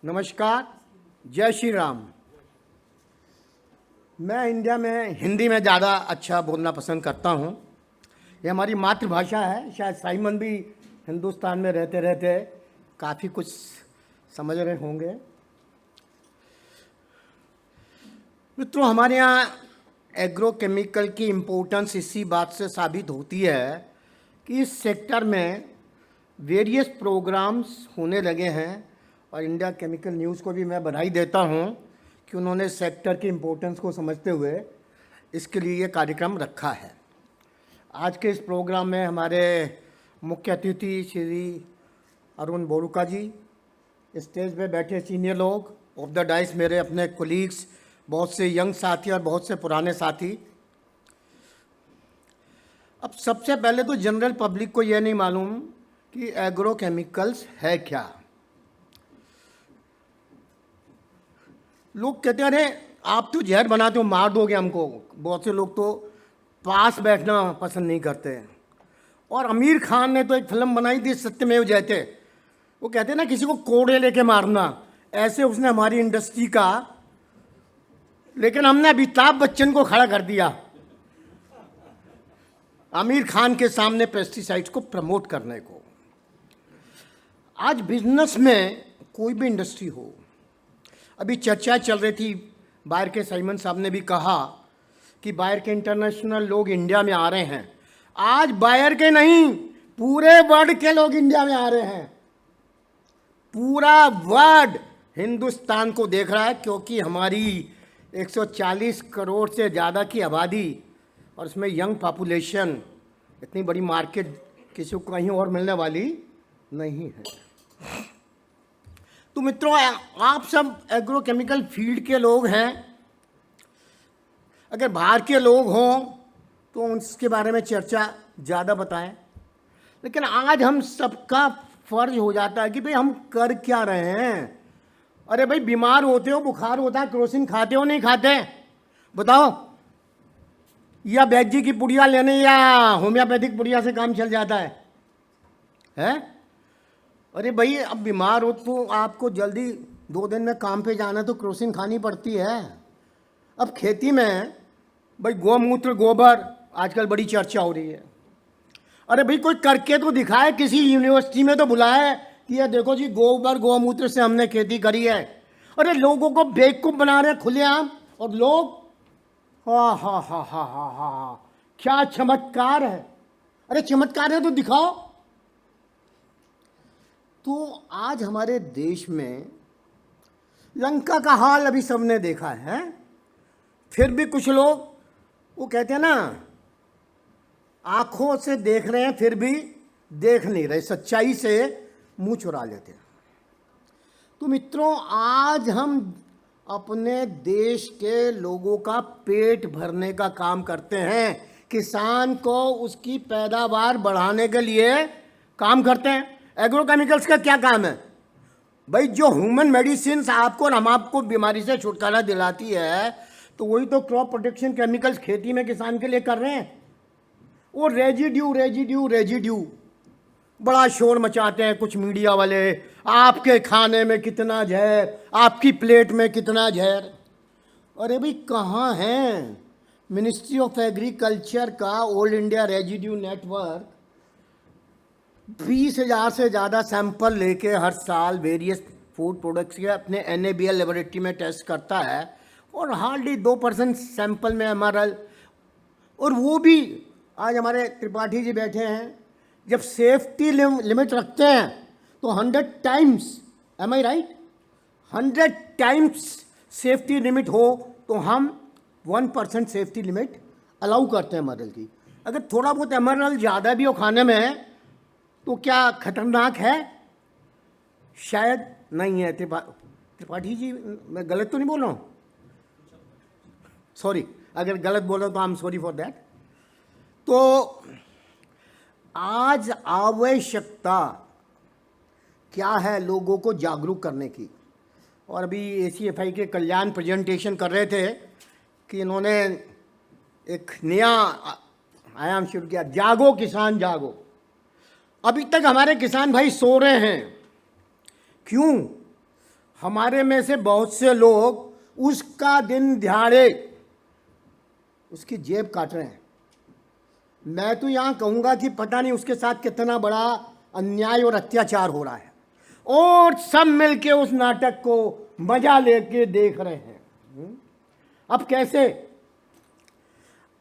नमस्कार, जय श्री राम। मैं इंडिया में हिंदी में ज़्यादा अच्छा बोलना पसंद करता हूँ। ये हमारी मातृभाषा है। शायद साइमन भी हिंदुस्तान में रहते रहते काफ़ी कुछ समझ रहे होंगे। मित्रों, हमारे यहाँ एग्रोकेमिकल की इम्पोर्टेंस इसी बात से साबित होती है कि इस सेक्टर में वेरियस प्रोग्राम्स होने लगे हैं और इंडिया केमिकल न्यूज़ को भी मैं बधाई देता हूं कि उन्होंने सेक्टर की इम्पोर्टेंस को समझते हुए इसके लिए ये कार्यक्रम रखा है। आज के इस प्रोग्राम में हमारे मुख्य अतिथि श्री अरुण बोरुका जी, स्टेज पे बैठे सीनियर लोग, ऑफ द डाइस मेरे अपने कोलीग्स, बहुत से यंग साथी और बहुत से पुराने साथी। अब सबसे पहले तो जनरल पब्लिक को यह नहीं मालूम कि एग्रोकेमिकल्स है क्या। लोग कहते हैं अरे आप तो जहर बनाते हो, मार दोगे हमको। बहुत से लोग तो पास बैठना पसंद नहीं करते। और आमिर खान ने तो एक फिल्म बनाई थी सत्यमेव जयते। वो कहते हैं ना किसी को कोड़े लेके मारना, ऐसे उसने हमारी इंडस्ट्री का, लेकिन हमने अमिताभ बच्चन को खड़ा कर दिया आमिर खान के सामने पेस्टिसाइड्स को प्रमोट करने को। आज बिजनेस में कोई भी इंडस्ट्री हो, अभी चर्चा चल रही थी, बाहर के साइमन साहब ने भी कहा कि बाहर के इंटरनेशनल लोग इंडिया में आ रहे हैं। आज बाहर के नहीं, पूरे वर्ल्ड के लोग इंडिया में आ रहे हैं। पूरा वर्ल्ड हिंदुस्तान को देख रहा है, क्योंकि हमारी 140 करोड़ से ज़्यादा की आबादी और उसमें यंग पॉपुलेशन, इतनी बड़ी मार्केट किसी को कहीं और मिलने वाली नहीं है। तो मित्रों, आप सब एग्रोकेमिकल फील्ड के लोग हैं। अगर बाहर के लोग हों तो उसके बारे में चर्चा ज़्यादा बताएं, लेकिन आज हम सबका फर्ज हो जाता है कि भाई हम कर क्या रहे हैं। अरे भाई, बीमार होते हो, बुखार होता है, क्रोसिन खाते हो नहीं खाते? बताओ। या वैद्य जी की पुड़िया लेने या होम्योपैथिक पुड़िया से काम चल जाता है? अरे भाई, अब बीमार हो तो आपको जल्दी 2 दिन में काम पे जाना, तो क्रोसिन खानी पड़ती है। अब खेती में भाई गौमूत्र, गोबर आजकल बड़ी चर्चा हो रही है। अरे भाई, कोई करके तो दिखाए, किसी यूनिवर्सिटी में तो बुलाए कि ये देखो जी, गोबर गौमूत्र से हमने खेती करी है। अरे लोगों को बेवकूफ़ बना रहे खुलेआम, और लोग हा हा हा हा हा हा, क्या चमत्कार है। अरे चमत्कार है तो दिखाओ। तो आज हमारे देश में लंका का हाल अभी सबने देखा है। फिर भी कुछ लोग वो कहते हैं ना, आंखों से देख रहे हैं फिर भी देख नहीं रहे, सच्चाई से मुंह चुरा लेते हैं। तो मित्रों, आज हम अपने देश के लोगों का पेट भरने का काम करते हैं। किसान को उसकी पैदावार बढ़ाने के लिए काम करते हैं। एग्रोकेमिकल्स का क्या काम है भाई? जो ह्यूमन मेडिसिन आपको और हम आपको बीमारी से छुटकारा दिलाती है, तो वही तो क्रॉप प्रोटेक्शन केमिकल्स खेती में किसान के लिए कर रहे हैं। वो रेजिड्यू रेजिड्यू रेजिड्यू बड़ा शोर मचाते हैं कुछ मीडिया वाले, आपके खाने में कितना जहर, आपकी प्लेट में कितना जहर। अरे भाई, कहाँ है मिनिस्ट्री ऑफ एग्रीकल्चर का ऑल इंडिया रेजिड्यू नेटवर्क? 20,000 से ज़्यादा सैंपल लेके हर साल वेरियस फूड प्रोडक्ट्स के अपने NABL लेबोरेटरी में टेस्ट करता है, और हार्डली 2% सैंपल में MRL। और वो भी आज हमारे त्रिपाठी जी बैठे हैं, जब सेफ्टी लिमिट रखते हैं तो 100 टाइम्स, एम आई राइट, 100 टाइम्स सेफ्टी लिमिट हो तो हम 1% सेफ्टी लिमिट अलाउ करते हैं MRL की। अगर थोड़ा बहुत MRL ज़्यादा भी हो खाने में तो क्या खतरनाक है? शायद नहीं है। त्रिपाठी जी, मैं गलत तो नहीं बोल रहा हूँ? सॉरी, अगर गलत बोल रहा हूँ तो I am sorry for that. तो आज आवश्यकता क्या है लोगों को जागरूक करने की। और अभी ACFI के कल्याण प्रेजेंटेशन कर रहे थे कि इन्होंने एक नया आयाम शुरू किया, जागो किसान जागो। अभी तक हमारे किसान भाई सो रहे हैं। क्यों? हमारे में से बहुत से लोग उसका दिन दिहाड़े उसकी जेब काट रहे हैं। मैं तो यहाँ कहूँगा कि पता नहीं उसके साथ कितना बड़ा अन्याय और अत्याचार हो रहा है, और सब मिलके उस नाटक को मजा लेके देख रहे हैं। अब कैसे?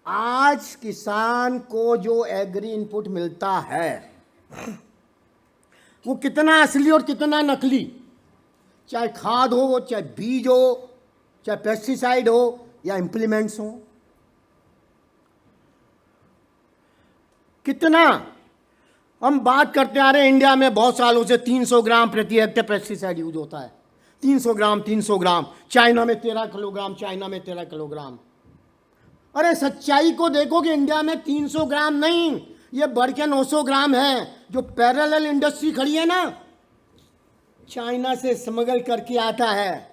आज किसान को जो एग्री इनपुट मिलता है वो कितना असली और कितना नकली, चाहे खाद हो, चाहे बीज हो, चाहे पेस्टिसाइड हो या इम्प्लीमेंट्स हो, कितना हम बात करते आ रहे हैं। इंडिया में बहुत सालों से 300 ग्राम प्रति हेक्टेयर पेस्टिसाइड यूज होता है। 300 ग्राम 300 ग्राम। चाइना में 13 किलोग्राम, चाइना में 13 किलोग्राम। अरे सच्चाई को देखो कि इंडिया में 300 ग्राम नहीं, ये बढ़ के 900 ग्राम है। जो पैरेलल इंडस्ट्री खड़ी है ना, चाइना से स्मगल करके आता है,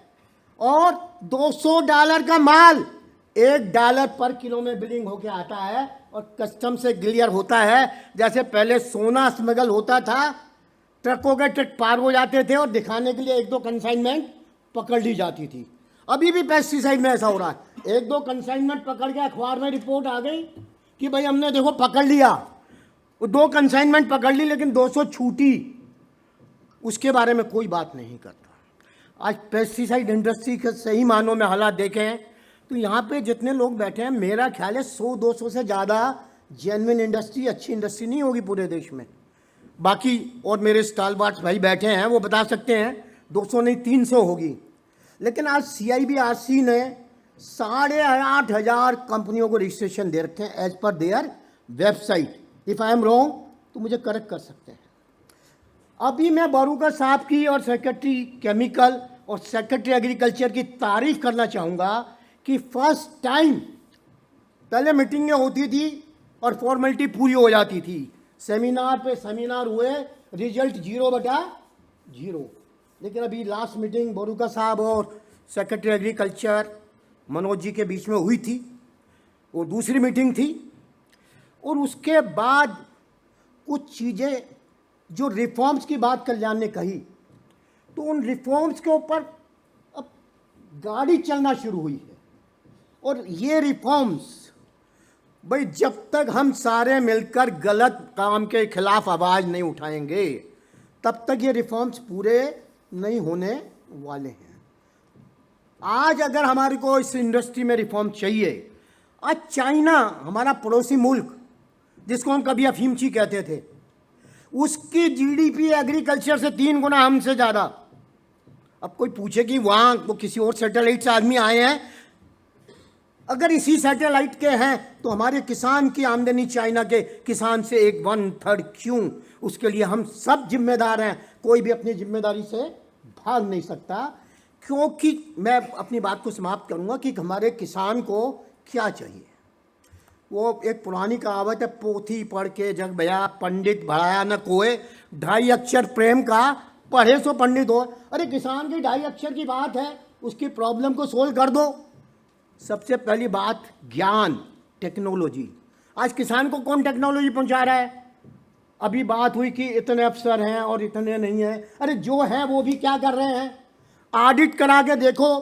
और $200 का माल $1 पर किलो में बिलिंग होके आता है, और कस्टम से क्लियर होता है। जैसे पहले सोना स्मगल होता था, ट्रकों के ट्रक पार हो जाते थे और दिखाने के लिए 1-2 कंसाइनमेंट पकड़ ली जाती थी। अभी भी पेस्टिसाइड में ऐसा हो रहा है, 1-2 कंसाइनमेंट पकड़ के अखबार में रिपोर्ट आ गई कि भाई हमने देखो पकड़ लिया, वो 2 कंसाइनमेंट पकड़ ली लेकिन 200 छूटी, उसके बारे में कोई बात नहीं करता। आज पेस्टिसाइड इंडस्ट्री के सही मानों में हालात देखें तो यहाँ पे जितने लोग बैठे हैं, मेरा ख्याल है 100-200 से ज़्यादा जेन्युइन इंडस्ट्री, अच्छी इंडस्ट्री नहीं होगी पूरे देश में। बाकी और मेरे स्टालवार्ट्स भाई बैठे हैं, वो बता सकते हैं 200 नहीं 300 होगी। लेकिन आज CIBRC ने 8,500 कंपनियों को रजिस्ट्रेशन दे रखे हैं एज पर their website. If I am wrong तो मुझे करेक्ट कर सकते हैं। अभी मैं बरूका साहब की और सेक्रेटरी केमिकल और सेक्रेटरी एग्रीकल्चर की तारीफ करना चाहूँगा कि फर्स्ट टाइम पहले मीटिंगें होती थी और फॉर्मेलिटी पूरी हो जाती थी, सेमिनार पे सेमिनार हुए, रिजल्ट 0/0। लेकिन अभी लास्ट मीटिंग बरूका साहब और सेक्रेटरी एग्रीकल्चर मनोज जी के बीच में हुई थी, वो दूसरी मीटिंग थी। और उसके बाद कुछ चीज़ें जो रिफॉर्म्स की बात कल्याण ने कही, तो उन रिफॉर्म्स के ऊपर अब गाड़ी चलना शुरू हुई है। और ये रिफॉर्म्स भाई, जब तक हम सारे मिलकर गलत काम के खिलाफ आवाज़ नहीं उठाएंगे तब तक ये रिफॉर्म्स पूरे नहीं होने वाले हैं। आज अगर हमारे को इस इंडस्ट्री में रिफॉर्म चाहिए, आज चाइना हमारा पड़ोसी मुल्क जिसको हम कभी अफीमची कहते थे, उसकी GDP एग्रीकल्चर से 3 गुना हमसे ज़्यादा। अब कोई पूछे कि वहाँ वो किसी और सैटेलाइट से आदमी आए हैं, अगर इसी सैटेलाइट के हैं तो हमारे किसान की आमदनी चाइना के किसान से 1/3 क्यों? उसके लिए हम सब जिम्मेदार हैं, कोई भी अपनी जिम्मेदारी से भाग नहीं सकता। क्योंकि मैं अपनी बात को समाप्त करूंगा कि हमारे किसान को क्या चाहिए। वो एक पुरानी कहावत है, पोथी पढ़ के जग भया पंडित बढ़ाया न कोय, 2.5 अक्षर प्रेम का पढ़े सो पंडित हो। अरे किसान की 2.5 अक्षर की बात है, उसकी प्रॉब्लम को सोल्व कर दो। सबसे पहली बात ज्ञान, टेक्नोलॉजी। आज किसान को कौन टेक्नोलॉजी पहुंचा रहा है? अभी बात हुई कि इतने अफसर हैं और इतने नहीं हैं। अरे जो है वो भी क्या कर रहे हैं? ऑडिट करा के देखो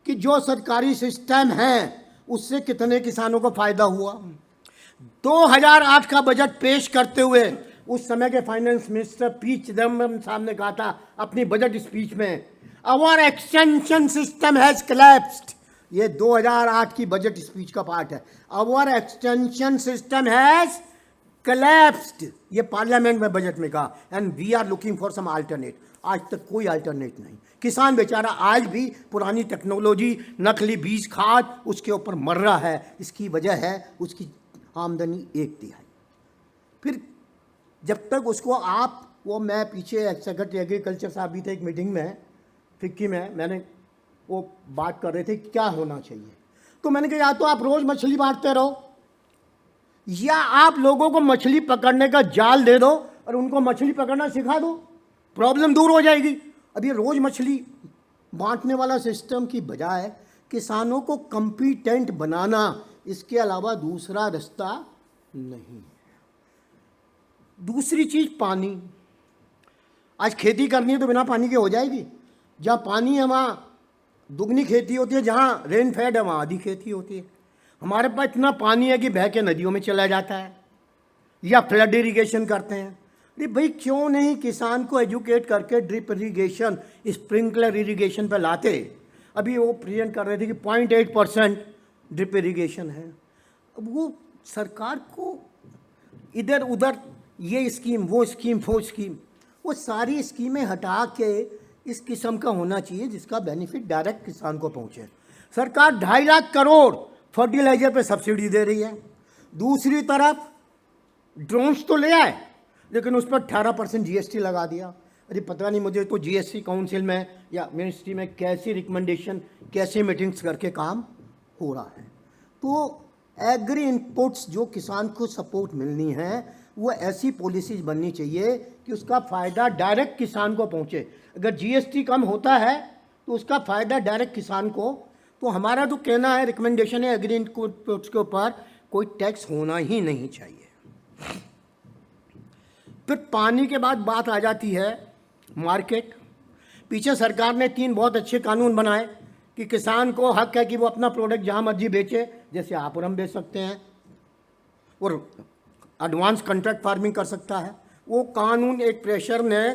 कि जो सरकारी सिस्टम है उससे कितने किसानों को फायदा हुआ। 2008 का बजट पेश करते हुए उस समय के फाइनेंस मिनिस्टर पी चिदम्बरम साहब ने कहा था अपनी बजट स्पीच में, our extension system has collapsed. ये 2008 की बजट स्पीच का पार्ट है। Our extension system has collapsed, ये पार्लियामेंट में बजट में कहा, and we are looking for some alternate. आज तक कोई अल्टरनेट नहीं। किसान बेचारा आज भी पुरानी टेक्नोलॉजी, नकली बीज खाद, उसके ऊपर मर रहा है। इसकी वजह है उसकी आमदनी 1/3। फिर जब तक उसको आप, वो मैं पीछे सेक्रेटरी एग्रीकल्चर साहब भी थे एक मीटिंग में फिक्की में, मैंने वो बात कर रहे थे क्या होना चाहिए। तो मैंने कहा या तो आप रोज़ मछली बांटते रहो, या आप लोगों को मछली पकड़ने का जाल दे दो और उनको मछली पकड़ना सिखा दो, प्रॉब्लम दूर हो जाएगी। अब ये रोज़ मछली बांटने वाला सिस्टम की बजाय किसानों को कॉम्पिटेंट बनाना, इसके अलावा दूसरा रास्ता नहीं है। दूसरी चीज़ पानी। आज खेती करनी है तो बिना पानी के हो जाएगी? जहाँ पानी है वहाँ दुगनी खेती होती है, जहाँ रेन फेड है वहाँ आधी खेती होती है। हमारे पास इतना पानी है कि बह के नदियों में चला जाता है, या फ्लड इरिगेशन करते हैं। अरे भाई क्यों नहीं किसान को एजुकेट करके ड्रिप इरिगेशन, स्प्रिंकलर इरिगेशन पे लाते। अभी वो प्रेजेंट कर रहे थे कि 0.8% ड्रिप इरिगेशन है। अब वो सरकार को इधर उधर ये स्कीम वो स्कीम वो सारी स्कीमें हटा के इस किस्म का होना चाहिए जिसका बेनिफिट डायरेक्ट किसान को पहुंचे। सरकार 2.5 लाख करोड़ फर्टिलाइजर पे सब्सिडी दे रही है, दूसरी तरफ ड्रोन्स तो ले आए लेकिन उस पर 18% जीएसटी लगा दिया। अरे पता नहीं मुझे तो जीएसटी काउंसिल में या मिनिस्ट्री में कैसी रिकमेंडेशन, कैसी मीटिंग्स करके काम हो रहा है। तो एग्री इनपुट्स जो किसान को सपोर्ट मिलनी है वो ऐसी पॉलिसीज बननी चाहिए कि उसका फ़ायदा डायरेक्ट किसान को पहुंचे। अगर जीएसटी कम होता है तो उसका फ़ायदा डायरेक्ट किसान को। तो हमारा तो कहना है, रिकमेंडेशन है, एग्री इनपुट्स के ऊपर कोई टैक्स होना ही नहीं चाहिए। फिर पानी के बाद बात आ जाती है मार्केट। पीछे सरकार ने 3 बहुत अच्छे कानून बनाए कि किसान को हक है कि वो अपना प्रोडक्ट जहाँ मर्जी बेचे, जैसे आप और हम बेच सकते हैं, और एडवांस कॉन्ट्रैक्ट फार्मिंग कर सकता है। वो कानून एक प्रेशर ने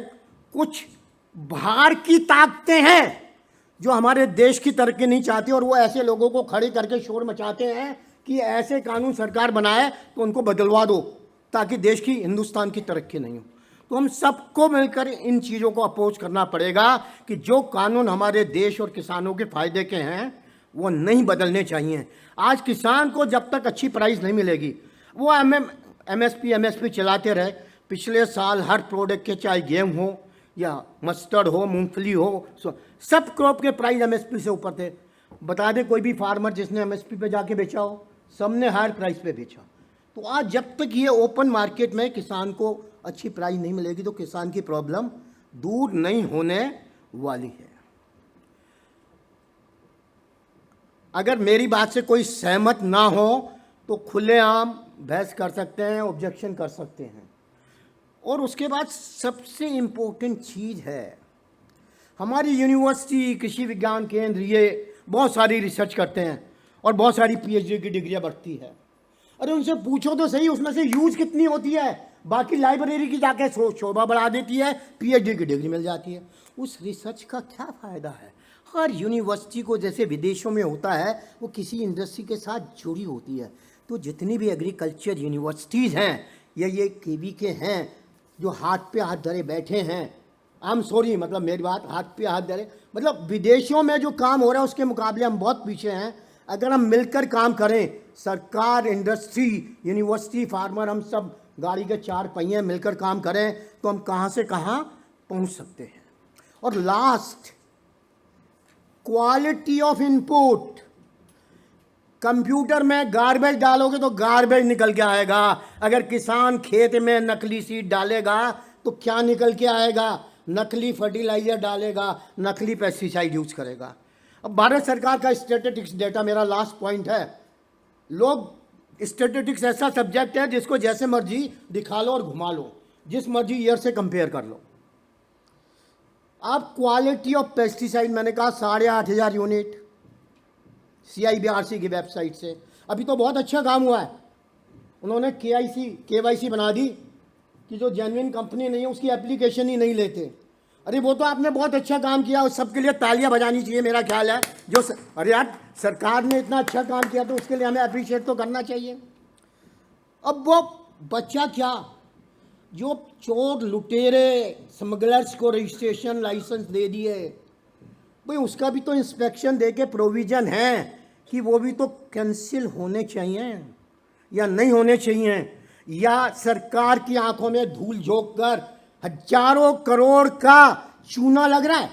कुछ बाहर की ताकतें हैं जो हमारे देश की तरक्की नहीं चाहती, और वो ऐसे लोगों को खड़े करके शोर मचाते हैं कि ऐसे कानून सरकार बनाए तो उनको बदलवा दो ताकि देश की, हिंदुस्तान की तरक्की नहीं हो। तो हम सबको मिलकर इन चीज़ों को अपोज करना पड़ेगा कि जो कानून हमारे देश और किसानों के फायदे के हैं वो नहीं बदलने चाहिए। आज किसान को जब तक अच्छी प्राइस नहीं मिलेगी, वो एमएसपी चलाते रहे। पिछले साल हर प्रोडक्ट के, चाहे गेहूँ हो या मस्टर्ड हो, मूंगफली हो, सब क्रॉप के प्राइस एमएसपी से ऊपर थे। बता दे कोई भी फार्मर जिसने एमएसपी पे जाके बेचा हो, सबने हायर प्राइस पे बेचा। तो आज जब तक ये ओपन मार्केट में किसान को अच्छी प्राइस नहीं मिलेगी तो किसान की प्रॉब्लम दूर नहीं होने वाली है। अगर मेरी बात से कोई सहमत ना हो तो खुलेआम बहस कर सकते हैं, ऑब्जेक्शन कर सकते हैं। और उसके बाद सबसे इम्पोर्टेंट चीज़ है, हमारी यूनिवर्सिटी, कृषि विज्ञान केंद्र, ये बहुत सारी रिसर्च करते हैं और बहुत सारी पीएचडी की डिग्रियां बढ़ती है। अरे उनसे पूछो तो सही उसमें से यूज कितनी होती है। बाकी लाइब्रेरी की जाके शोभा बढ़ा देती है, पीएचडी की डिग्री मिल जाती है। उस रिसर्च का क्या फ़ायदा है? हर यूनिवर्सिटी को जैसे विदेशों में होता है वो किसी इंडस्ट्री के साथ जुड़ी होती है। तो जितनी भी एग्रीकल्चर यूनिवर्सिटीज़ हैं या ये केवी के हैं जो हाथ पे हाथ धरे बैठे हैं, मतलब मेरी बात हाथ पे हाथ धरे, मतलब विदेशों में जो काम हो रहा है उसके मुकाबले हम बहुत पीछे हैं। अगर हम मिलकर काम करें, सरकार, इंडस्ट्री, यूनिवर्सिटी, फार्मर, हम सब गाड़ी के 4 पहिए मिलकर काम करें तो हम कहाँ से कहाँ पहुँच सकते हैं। और last, quality of input. Computer में गार्बेज डालोगे तो गार्बेज निकल के आएगा। अगर किसान खेत में नकली सीड डालेगा तो क्या निकल के आएगा? नकली फर्टिलाइजर डालेगा, नकली पेस्टिसाइड यूज करेगा। अब भारत सरकार का स्टैटिस्टिक्स डेटा, मेरा लास्ट पॉइंट है। लोग, स्टैटिस्टिक्स ऐसा सब्जेक्ट है जिसको जैसे मर्जी दिखा लो और घुमा लो, जिस मर्जी ईयर से कंपेयर कर लो। आप क्वालिटी ऑफ पेस्टिसाइड, मैंने कहा 8,500 यूनिट CIBRC की वेबसाइट से। अभी तो बहुत अच्छा काम हुआ है, उन्होंने KYC बना दी कि जो जेन्युइन कंपनी नहीं है उसकी एप्लीकेशन ही नहीं लेते। अरे वो तो आपने बहुत अच्छा काम किया, उस सबके लिए तालियां बजानी चाहिए मेरा ख्याल है। अरे यार, सरकार ने इतना अच्छा काम किया तो उसके लिए हमें अप्रिशिएट तो करना चाहिए। अब वो बच्चा क्या, जो चोर, लुटेरे, स्मगलर्स को रजिस्ट्रेशन लाइसेंस दे दिए, भाई उसका भी तो इंस्पेक्शन दे के प्रोविज़न है कि वो भी तो कैंसिल होने चाहिए या नहीं होने चाहिए। या सरकार की आंखों में धूल झोंक कर हजारों करोड़ का चूना लग रहा है,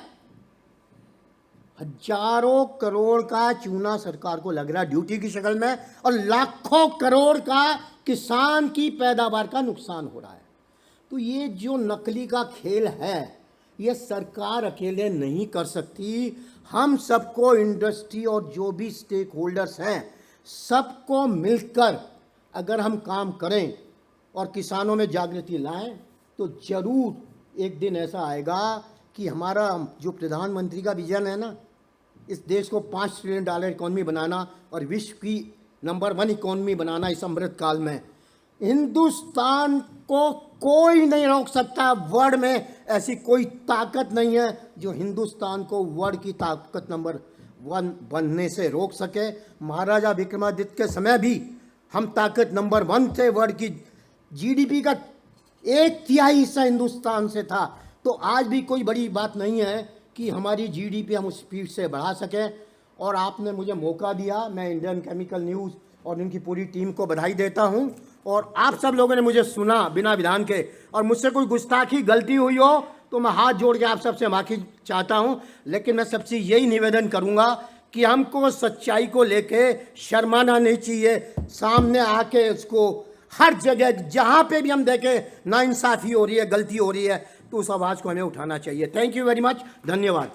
हजारों करोड़ का चूना सरकार को लग रहा है ड्यूटी की शक्ल में, और लाखों करोड़ का किसान की पैदावार का नुकसान हो रहा है। तो ये जो नकली का खेल है ये सरकार अकेले नहीं कर सकती। हम सबको, इंडस्ट्री और जो भी स्टेक होल्डर्स हैं, सबको मिलकर अगर हम काम करें और किसानों में जागृति लाएं तो जरूर एक दिन ऐसा आएगा कि हमारा जो प्रधानमंत्री का विजन है ना, इस देश को $5 ट्रिलियन इकॉनमी बनाना और विश्व की नंबर 1 इकॉनमी बनाना इस अमृत काल में, हिंदुस्तान को कोई नहीं रोक सकता। वर्ल्ड में ऐसी कोई ताकत नहीं है जो हिंदुस्तान को वर्ल्ड की ताकत नंबर 1 बनने से रोक सके। महाराजा विक्रमादित्य के समय भी हम ताकत नंबर 1 थे, वर्ल्ड की जीडीपी का 1/3 हिस्सा हिंदुस्तान से था। तो आज भी कोई बड़ी बात नहीं है कि हमारी जीडीपी हम उस स्पीड से बढ़ा सकें। और आपने मुझे मौका दिया, मैं इंडियन केमिकल न्यूज़ और उनकी पूरी टीम को बधाई देता हूं। और आप सब लोगों ने मुझे सुना बिना विधान के, और मुझसे कोई गुस्ताखी गलती हुई हो तो मैं हाथ जोड़ के आप सबसे माफ़ी चाहता हूं। लेकिन मैं सबसे यही निवेदन करूंगा कि हमको सच्चाई को लेके शर्माना नहीं चाहिए, सामने आके उसको हर जगह जहां पे भी हम देखें नाइंसाफ़ी हो रही है, गलती हो रही है, तो उस आवाज़ को हमें उठाना चाहिए। थैंक यू वेरी मच, धन्यवाद।